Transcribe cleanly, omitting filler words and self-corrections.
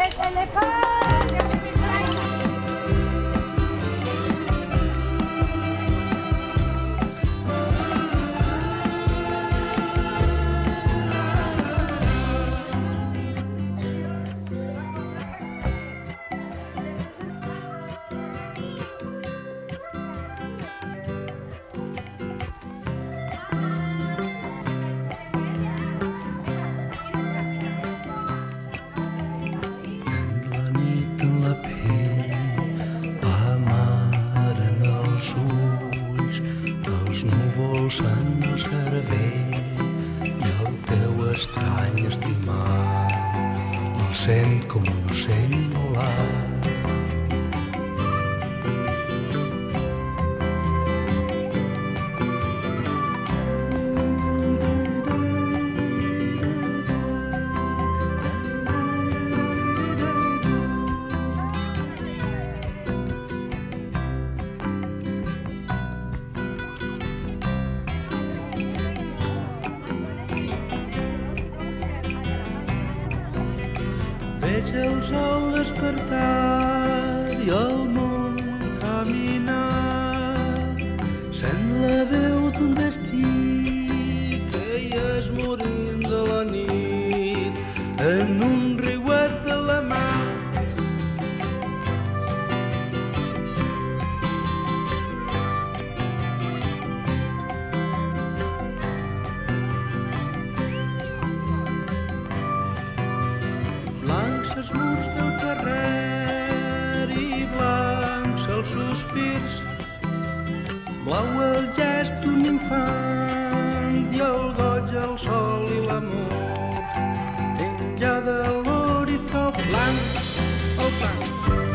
els elefants. En el cervell i el teu estrany estimar el sent com un ocell volar. Veig el sol despertar i el món caminar. Sent la veu d'un destí que hi és morint de la nit en un riuet de la mar. Blancs els murs del carrer i blancs els sospirs, blau el gest d'un infant i el goig el sol i l'amor enllà de l'horitzó blanc, el blanc.